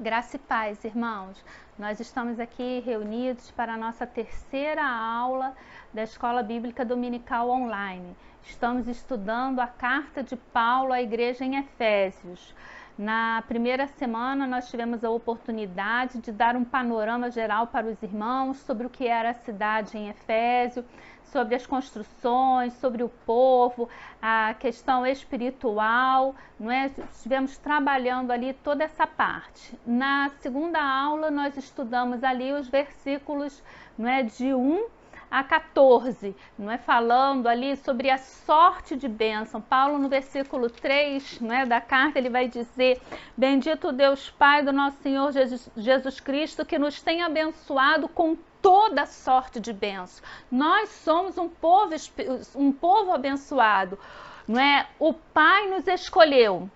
Graça e paz, irmãos. Nós estamos aqui reunidos para a nossa terceira aula da Escola Bíblica Dominical Online. Estamos estudando a carta de Paulo à igreja em Efésios. Na primeira semana nós tivemos a oportunidade de dar um panorama geral para os irmãos sobre o que era a cidade em Efésio, sobre as construções, sobre o povo, a questão espiritual, não é? Estivemos trabalhando ali toda essa parte. Na segunda aula nós estudamos ali os versículos, não é, de 1 a 14, não é, falando ali sobre a sorte de bênção. Paulo no versículo 3, não é, da carta, ele vai dizer: bendito Deus Pai do nosso Senhor Jesus Cristo, que nos tem abençoado com toda sorte de bênção. Nós somos um povo abençoado, não é? O Pai nos escolheu,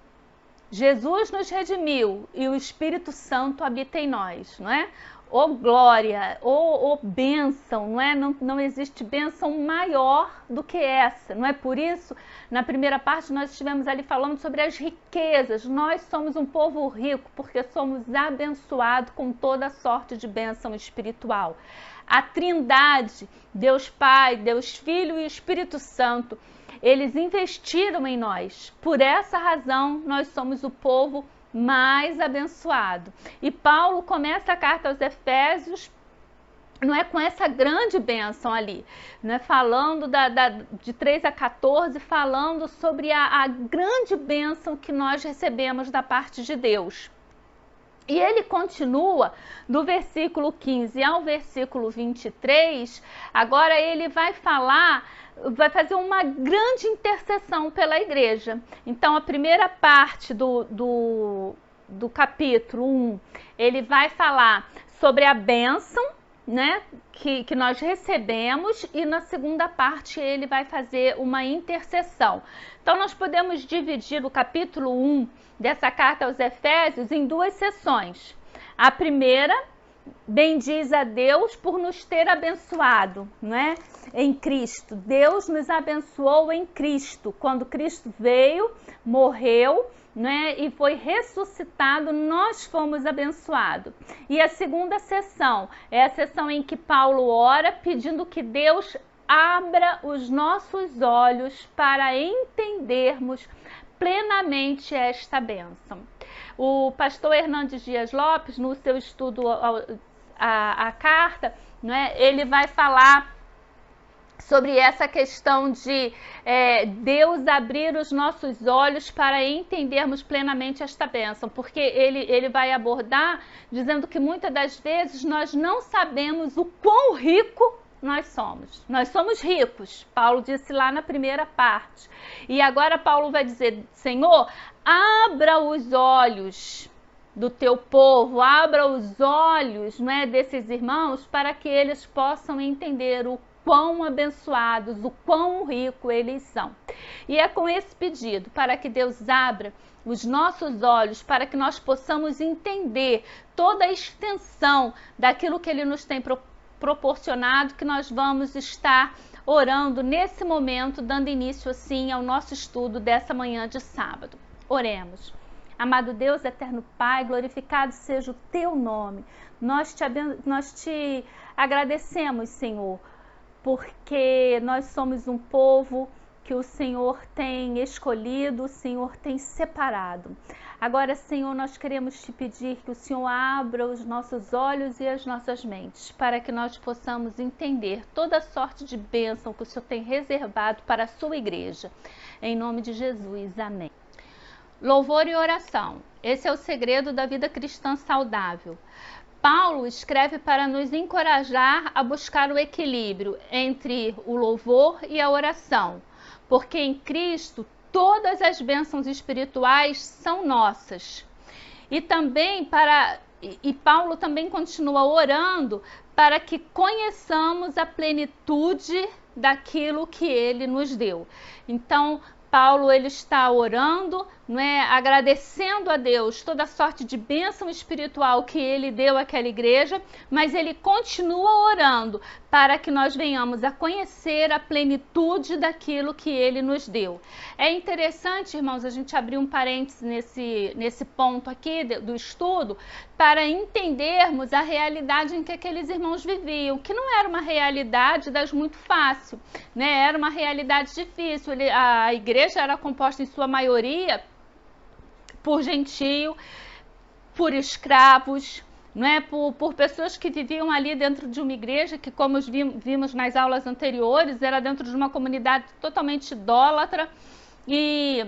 Jesus nos redimiu e o Espírito Santo habita em nós, não é? Ô glória, ô bênção, não é? Não existe bênção maior do que essa, não é? Por isso, na primeira parte nós estivemos ali falando sobre as riquezas. Nós somos um povo rico porque somos abençoados com toda sorte de bênção espiritual. A Trindade, Deus Pai, Deus Filho e Espírito Santo, eles investiram em nós. Por essa razão, nós somos o povo mais abençoado. E Paulo começa a carta aos Efésios, não é, com essa grande bênção ali, não é, falando de 3 a 14, falando sobre a grande bênção que nós recebemos da parte de Deus. E ele continua do versículo 15 ao versículo 23, agora ele vai falar, vai fazer uma grande intercessão pela igreja. Então a primeira parte do capítulo 1, ele vai falar sobre a bênção, né, que nós recebemos, e na segunda parte ele vai fazer uma intercessão. Então nós podemos dividir o capítulo 1 dessa carta aos Efésios em duas sessões. A primeira, bendiz a Deus por nos ter abençoado, não é? Em Cristo. Deus nos abençoou em Cristo. Quando Cristo veio, morreu, né, e foi ressuscitado, nós fomos abençoados. E a segunda sessão é a sessão em que Paulo ora pedindo que Deus abra os nossos olhos para entendermos plenamente esta bênção. O pastor Hernandes Dias Lopes, no seu estudo a carta, né, ele vai falar sobre essa questão de Deus abrir os nossos olhos para entendermos plenamente esta bênção, porque ele vai abordar dizendo que muitas das vezes nós não sabemos o quão rico nós somos. Nós somos ricos, Paulo disse lá na primeira parte. E agora Paulo vai dizer: Senhor, abra os olhos do teu povo, abra os olhos, não é, desses irmãos, para que eles possam entender o quão abençoados, o quão rico eles são. E é com esse pedido, para que Deus abra os nossos olhos, para que nós possamos entender toda a extensão daquilo que Ele nos tem proporcionado, que nós vamos estar orando nesse momento, dando início assim ao nosso estudo dessa manhã de sábado. Oremos. Amado Deus, eterno Pai, glorificado seja o teu nome. Nós te agradecemos, Senhor, porque nós somos um povo que o Senhor tem escolhido, o Senhor tem separado. Agora, Senhor, nós queremos te pedir que o Senhor abra os nossos olhos e as nossas mentes, para que nós possamos entender toda sorte de bênção que o Senhor tem reservado para a sua igreja. Em nome de Jesus, amém. Louvor e oração. Esse é o segredo da vida cristã saudável. Paulo escreve para nos encorajar a buscar o equilíbrio entre o louvor e a oração, porque em Cristo todas as bênçãos espirituais são nossas. E Paulo também continua orando para que conheçamos a plenitude daquilo que ele nos deu. Então, Paulo ele está orando, não é, agradecendo a Deus toda a sorte de bênção espiritual que ele deu àquela igreja, mas ele continua orando para que nós venhamos a conhecer a plenitude daquilo que ele nos deu. É interessante, irmãos, a gente abrir um parênteses nesse ponto aqui do estudo, para entendermos a realidade em que aqueles irmãos viviam, que não era uma realidade das muito fácil, né? Era uma realidade difícil. A igreja era composta em sua maioria por gentio, por escravos, não é? Por pessoas que viviam ali dentro de uma igreja que, como vimos nas aulas anteriores, era dentro de uma comunidade totalmente idólatra, e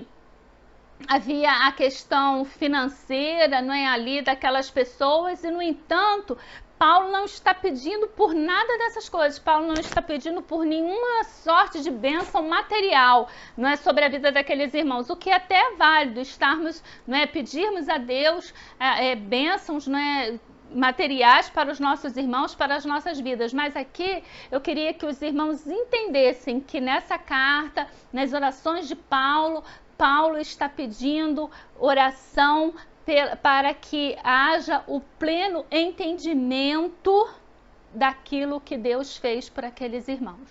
havia a questão financeira, não é, ali daquelas pessoas, e no entanto Paulo não está pedindo por nada dessas coisas. Paulo não está pedindo por nenhuma sorte de bênção material, não é, sobre a vida daqueles irmãos, o que até é válido, estarmos, não é, pedirmos a Deus bênçãos, não é, materiais para os nossos irmãos, para as nossas vidas. Mas aqui eu queria que os irmãos entendessem que nessa carta, nas orações de Paulo, Paulo está pedindo oração para que haja o pleno entendimento daquilo que Deus fez por aqueles irmãos.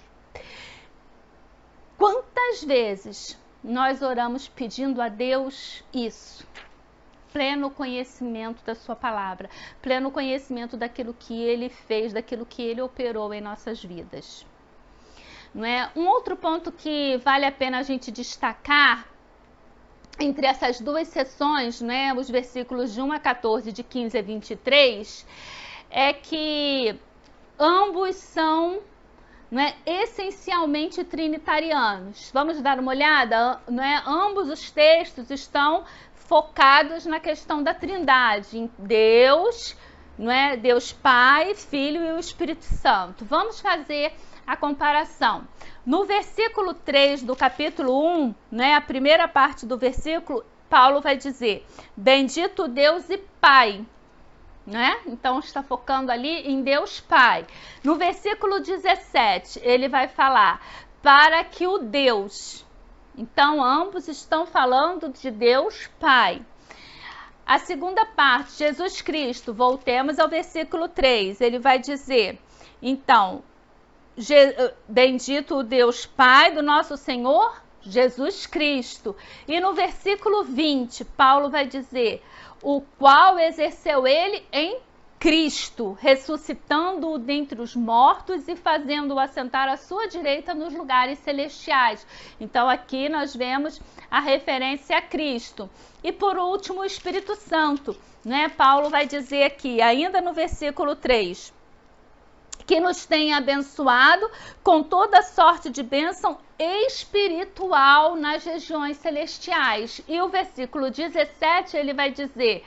Quantas vezes nós oramos pedindo a Deus isso? Pleno conhecimento da sua palavra, pleno conhecimento daquilo que ele fez, daquilo que ele operou em nossas vidas. Não é? Um outro ponto que vale a pena a gente destacar entre essas duas sessões, né, os versículos de 1 a 14, de 15 a 23, é que ambos são, né, essencialmente trinitarianos. Vamos dar uma olhada? Né? Ambos os textos estão focados na questão da Trindade, em Deus, não é? Deus Pai, Filho e o Espírito Santo. Vamos fazer a comparação. No versículo 3 do capítulo 1, né, a primeira parte do versículo, Paulo vai dizer: bendito Deus e Pai, né? Então está focando ali em Deus Pai. No versículo 17, ele vai falar: para que o Deus. Então ambos estão falando de Deus Pai. A segunda parte, Jesus Cristo, voltemos ao versículo 3, ele vai dizer, então, bendito o Deus Pai do nosso Senhor Jesus Cristo. E no versículo 20, Paulo vai dizer, o qual exerceu ele em Cristo, ressuscitando-o dentre os mortos e fazendo-o assentar à sua direita nos lugares celestiais. Então aqui nós vemos a referência a Cristo. E por último, o Espírito Santo, né? Paulo vai dizer aqui, ainda no versículo 3, que nos tem abençoado com toda sorte de bênção espiritual nas regiões celestiais. E o versículo 17, ele vai dizer,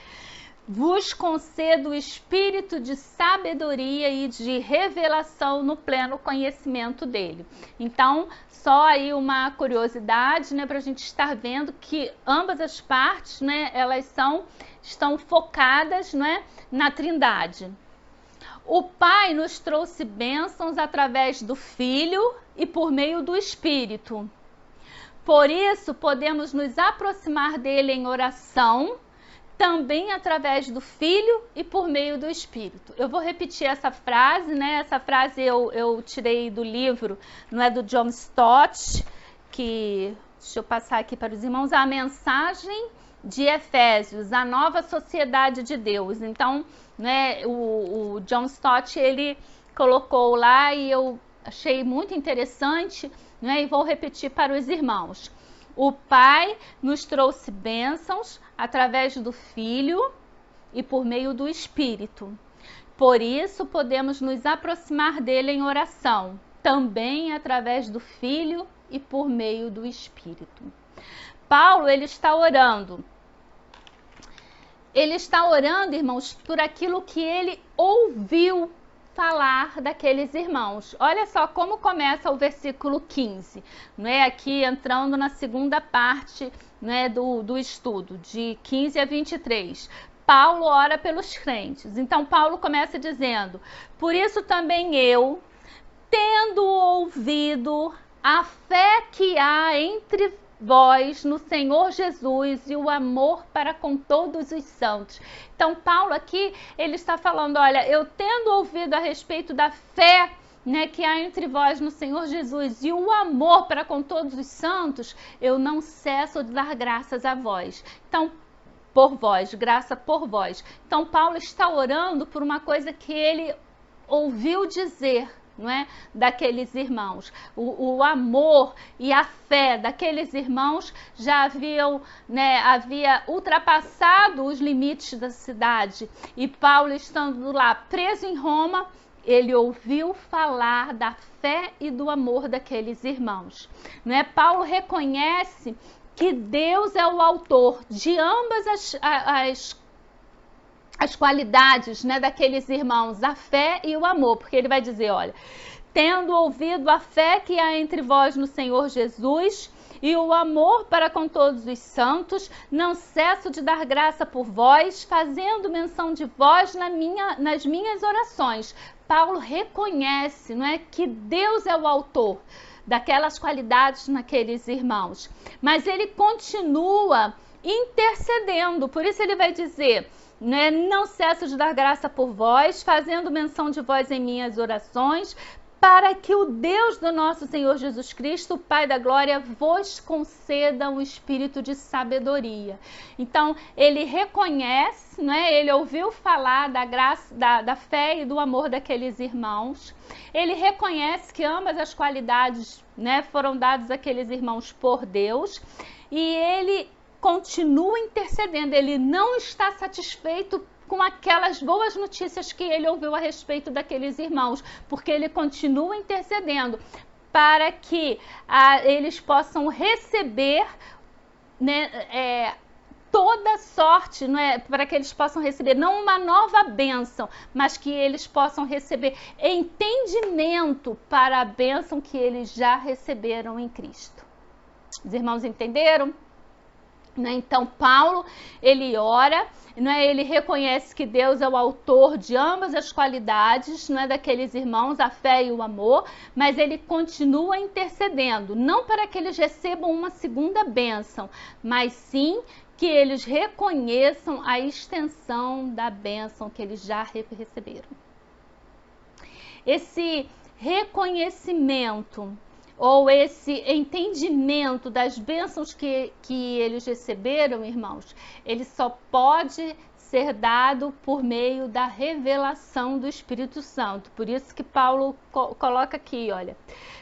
vos concedo o espírito de sabedoria e de revelação no pleno conhecimento dele. Então, só aí uma curiosidade, né, para a gente estar vendo que ambas as partes, né, elas estão focadas, né, na Trindade. O Pai nos trouxe bênçãos através do Filho e por meio do Espírito. Por isso, podemos nos aproximar dele em oração, também através do Filho e por meio do Espírito. Eu vou repetir essa frase, né? Essa frase eu tirei do livro, não é, do John Stott, que, deixa eu passar aqui para os irmãos, a mensagem de Efésios, a nova sociedade de Deus. Então, né, o John Stott, ele colocou lá e eu achei muito interessante, né, e vou repetir para os irmãos. O Pai nos trouxe bênçãos através do Filho e por meio do Espírito. Por isso, podemos nos aproximar dele em oração, também através do Filho e por meio do Espírito. Paulo, ele está orando. Ele está orando, irmãos, por aquilo que ele ouviu falar daqueles irmãos. Olha só como começa o versículo 15, né? Aqui entrando na segunda parte, né, do estudo, de 15 a 23. Paulo ora pelos crentes. Então Paulo começa dizendo, por isso também eu, tendo ouvido a fé que há entre vós no Senhor Jesus e o amor para com todos os santos. Então, Paulo aqui, ele está falando, olha, eu tendo ouvido a respeito da fé, né, que há entre vós no Senhor Jesus e o amor para com todos os santos, eu não cesso de dar graças a vós. Então, por vós, graça por vós. Então, Paulo está orando por uma coisa que ele ouviu dizer, não é? Daqueles irmãos. O amor e a fé daqueles irmãos já haviam, né, havia ultrapassado os limites da cidade. E Paulo, estando lá preso em Roma, ele ouviu falar da fé e do amor daqueles irmãos. Não é? Paulo reconhece que Deus é o autor de ambas as qualidades, né, daqueles irmãos, a fé e o amor, porque ele vai dizer, olha, tendo ouvido a fé que há entre vós no Senhor Jesus e o amor para com todos os santos, não cesso de dar graça por vós, fazendo menção de vós nas minhas orações. Paulo reconhece, não é, que Deus é o autor daquelas qualidades naqueles irmãos, mas ele continua intercedendo, por isso ele vai dizer, né, não cesso de dar graça por vós, fazendo menção de vós em minhas orações, para que o Deus do nosso Senhor Jesus Cristo, o Pai da Glória, vos conceda um espírito de sabedoria. Então, ele reconhece, né, ele ouviu falar da graça, da fé e do amor daqueles irmãos. Ele reconhece que ambas as qualidades, né, foram dadas àqueles irmãos por Deus. E ele continua intercedendo, ele não está satisfeito com aquelas boas notícias que ele ouviu a respeito daqueles irmãos, porque ele continua intercedendo para que eles possam receber, né, toda sorte, não é? Para que eles possam receber não uma nova bênção, mas que eles possam receber entendimento para a bênção que eles já receberam em Cristo. Os irmãos entenderam? Então, Paulo, ele ora, não é? Ele reconhece que Deus é o autor de ambas as qualidades, não é, daqueles irmãos, a fé e o amor, mas ele continua intercedendo, não para que eles recebam uma segunda bênção, mas sim que eles reconheçam a extensão da bênção que eles já receberam. Esse reconhecimento ou esse entendimento das bênçãos que eles receberam, irmãos, ele só pode ser dado por meio da revelação do Espírito Santo. Por isso que Paulo coloca aqui, olha,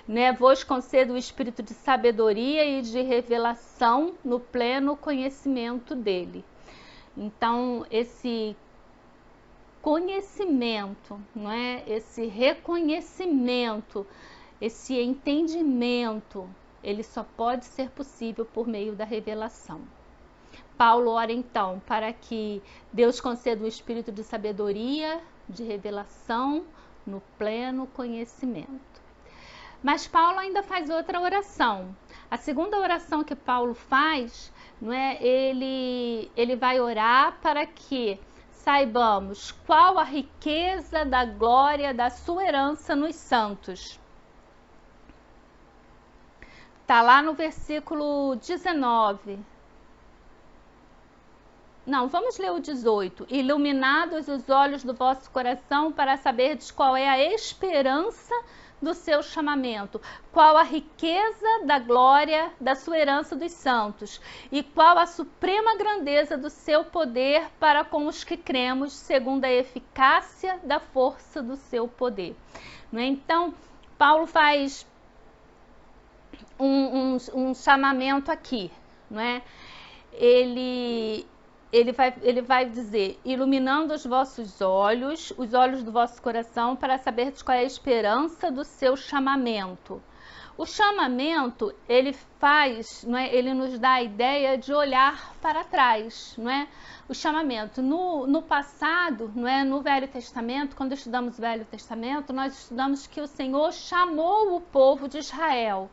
né, vos concedo o espírito de sabedoria e de revelação no pleno conhecimento dele. Então, esse conhecimento, não é? Esse reconhecimento, esse entendimento, ele só pode ser possível por meio da revelação. Paulo ora então para que Deus conceda o espírito de sabedoria, de revelação, no pleno conhecimento. Mas Paulo ainda faz outra oração. A segunda oração que Paulo faz, não é? Ele vai orar para que saibamos qual a riqueza da glória da sua herança nos santos. Está lá no versículo 19. Não, vamos ler o 18. Iluminados os olhos do vosso coração para saberdes qual é a esperança do seu chamamento, qual a riqueza da glória da sua herança dos santos e qual a suprema grandeza do seu poder para com os que cremos, segundo a eficácia da força do seu poder. Então, Paulo faz um chamamento aqui, não é? Ele vai dizer, iluminando os vossos olhos, os olhos do vosso coração, para saber qual é a esperança do seu chamamento. O chamamento, ele faz, não é? Ele nos dá a ideia de olhar para trás, não é? O chamamento. No passado, não é? No Velho Testamento, quando estudamos o Velho Testamento, nós estudamos que o Senhor chamou o povo de Israel,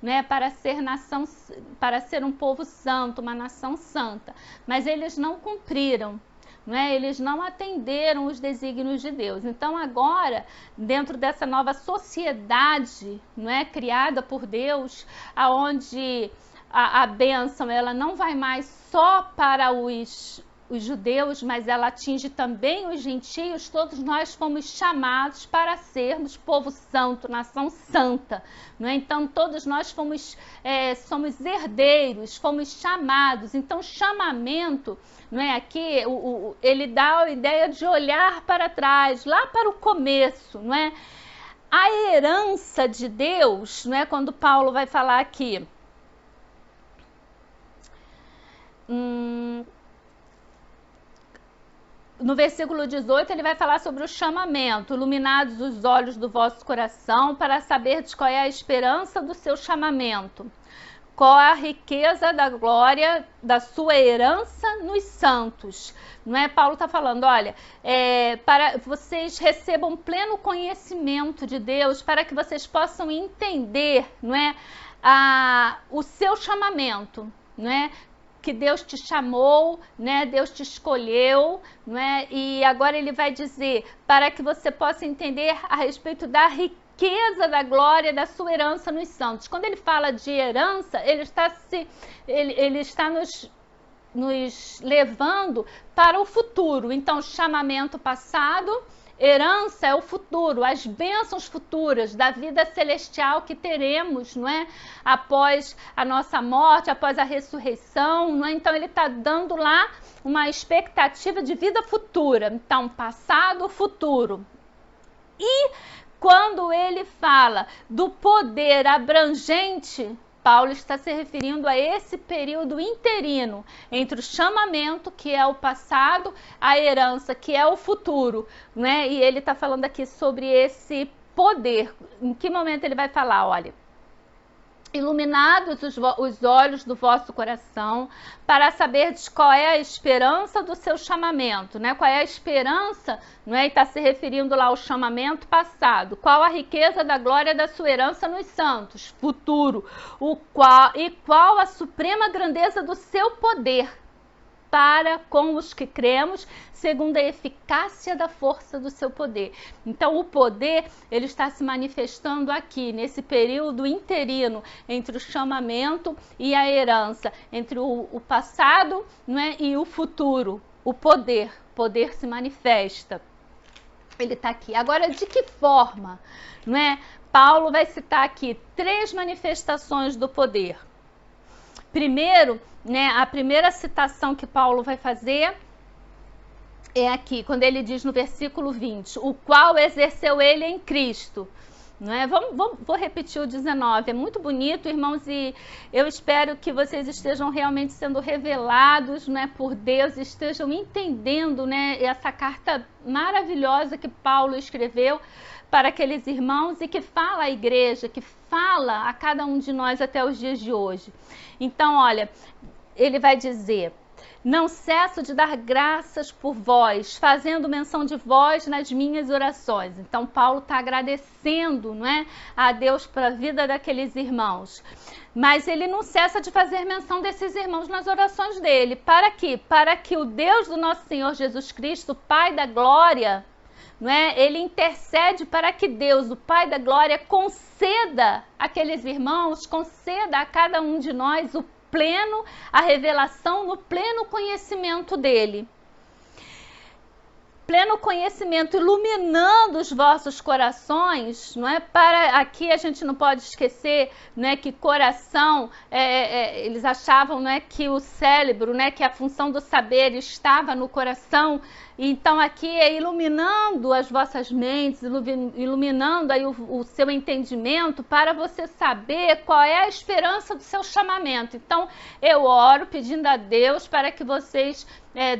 né, para ser um povo santo, uma nação santa, mas eles não cumpriram, não é? Eles não atenderam os desígnios de Deus. Então agora, dentro dessa nova sociedade, não é, criada por Deus, aonde a bênção ela não vai mais só para os judeus, mas ela atinge também os gentios. Todos nós fomos chamados para sermos povo santo, nação santa, não é? Então todos nós somos herdeiros, fomos chamados. Então chamamento, não é? Aqui ele dá a ideia de olhar para trás, lá para o começo, não é? A herança de Deus, não é? Quando Paulo vai falar aqui, no versículo 18, ele vai falar sobre o chamamento. Iluminados os olhos do vosso coração, para saberdes qual é a esperança do seu chamamento, qual a riqueza da glória da sua herança nos santos. Não é? Paulo está falando, olha, para vocês recebam pleno conhecimento de Deus, para que vocês possam entender, não é, o seu chamamento, não é? Que Deus te chamou, né? Deus te escolheu, né? E agora ele vai dizer, para que você possa entender a respeito da riqueza da glória da sua herança nos santos. Quando ele fala de herança, ele está nos levando para o futuro. Então, chamamento passado, herança é o futuro, as bênçãos futuras da vida celestial que teremos, não é? Após a nossa morte, após a ressurreição, não é? Então ele está dando lá uma expectativa de vida futura. Então, passado, futuro. E quando ele fala do poder abrangente, Paulo está se referindo a esse período interino entre o chamamento, que é o passado, a herança, que é o futuro, né? E ele está falando aqui sobre esse poder. Em que momento ele vai falar? Olha, iluminados os olhos do vosso coração, para saberdes qual é a esperança do seu chamamento, né? Qual é a esperança, não é? E está se referindo lá ao chamamento passado. Qual a riqueza da glória da sua herança nos santos, futuro. Qual a suprema grandeza do seu poder para com os que cremos, segundo a eficácia da força do seu poder. Então, o poder, ele está se manifestando aqui, nesse período interino, entre o chamamento e a herança, entre o passado, não é, e o futuro. O poder se manifesta. Ele está aqui. Agora, de que forma? Não é? Paulo vai citar aqui 3 manifestações do poder. Primeiro, né, a primeira citação que Paulo vai fazer é aqui, quando ele diz no versículo 20, o qual exerceu ele em Cristo. Não é? Vou repetir o 19, é muito bonito, irmãos, e eu espero que vocês estejam realmente sendo revelados, né, por Deus, estejam entendendo, né, essa carta maravilhosa que Paulo escreveu para aqueles irmãos e que fala à igreja, que fala a cada um de nós até os dias de hoje. Então, olha, ele vai dizer: não cesso de dar graças por vós, fazendo menção de vós nas minhas orações. Então, Paulo está agradecendo, não é, a Deus pela vida daqueles irmãos. Mas ele não cessa de fazer menção desses irmãos nas orações dele. Para quê? Para que o Deus do nosso Senhor Jesus Cristo, Pai da glória, não é, ele intercede para que Deus, o Pai da glória, conceda àqueles irmãos, conceda a cada um de nós a revelação no pleno conhecimento dele. Pleno conhecimento, iluminando os vossos corações, não é? Para aqui a gente não pode esquecer, não é, que coração, eles achavam, não é, que o cérebro, né, que a função do saber estava no coração. Então aqui é iluminando as vossas mentes, iluminando aí o seu entendimento, para você saber qual é a esperança do seu chamamento. Então eu oro pedindo a Deus para que vocês,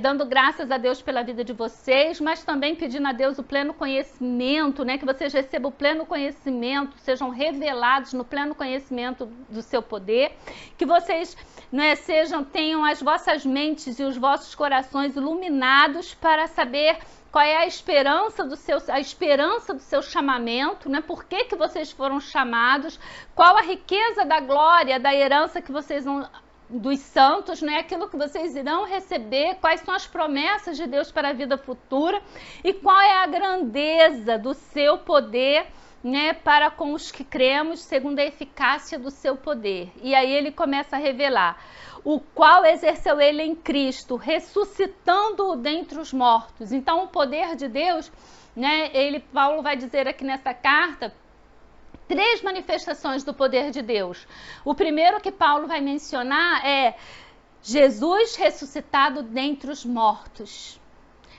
dando graças a Deus pela vida de vocês, mas também pedindo a Deus o pleno conhecimento, né, que vocês recebam o pleno conhecimento, sejam revelados no pleno conhecimento do seu poder, que vocês, né, tenham as vossas mentes e os vossos corações iluminados para saber qual é a esperança do seu chamamento, né? Por que vocês foram chamados, qual a riqueza da glória, da herança que vocês vão, dos santos, né? Aquilo que vocês irão receber, quais são as promessas de Deus para a vida futura e qual é a grandeza do seu poder, né, para com os que cremos, segundo a eficácia do seu poder. E aí ele começa a revelar o qual exerceu ele em Cristo, ressuscitando-o dentre os mortos. Então o poder de Deus, né, Paulo vai dizer aqui nessa carta, 3 manifestações do poder de Deus. O primeiro que Paulo vai mencionar é Jesus ressuscitado dentre os mortos.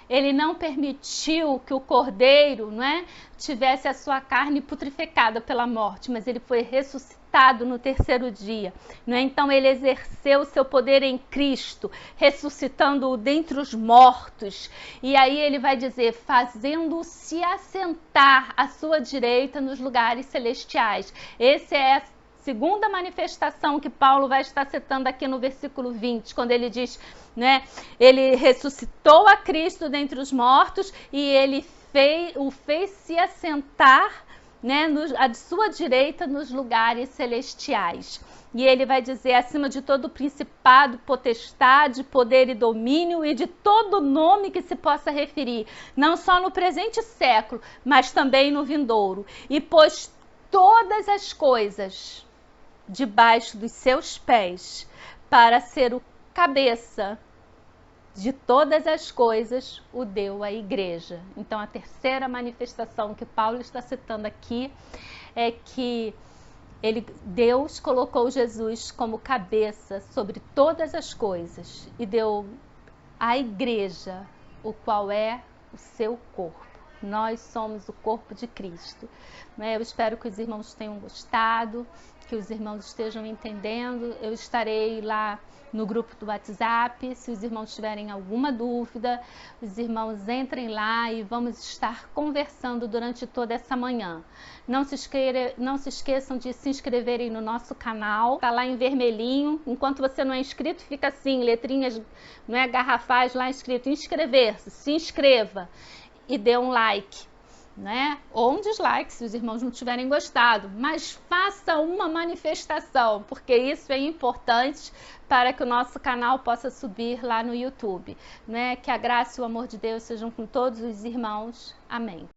Ele não permitiu que o cordeiro, não é, tivesse a sua carne putrificada pela morte, mas ele foi ressuscitado no 3º dia. Não é? Então ele exerceu o seu poder em Cristo, ressuscitando-o dentre os mortos. E aí ele vai dizer, fazendo-se assentar à sua direita nos lugares celestiais. Esse é a segunda manifestação que Paulo vai estar citando aqui no versículo 20, quando ele diz, né, ele ressuscitou a Cristo dentre os mortos e ele o fez se assentar, né, à sua direita nos lugares celestiais. E ele vai dizer, acima de todo principado, potestade, poder e domínio e de todo nome que se possa referir, não só no presente século, mas também no vindouro. E pôs todas as coisas debaixo dos seus pés, para ser o cabeça de todas as coisas, o deu à igreja. Então a terceira manifestação que Paulo está citando aqui é que Deus colocou Jesus como cabeça sobre todas as coisas e deu à igreja, o qual é o seu corpo. Nós somos o corpo de Cristo. Eu espero que os irmãos tenham gostado, que os irmãos estejam entendendo. Eu estarei lá no grupo do WhatsApp. Se os irmãos tiverem alguma dúvida, os irmãos entrem lá e vamos estar conversando durante toda essa manhã. Não se esqueçam de se inscreverem no nosso canal. Está lá em vermelhinho. Enquanto você não é inscrito, fica assim, letrinhas, não é, garrafais lá escrito inscrever-se. Se inscreva e dê um like, né? Ou um dislike se os irmãos não tiverem gostado, mas faça uma manifestação, porque isso é importante para que o nosso canal possa subir lá no YouTube, né? Que a graça e o amor de Deus sejam com todos os irmãos. Amém.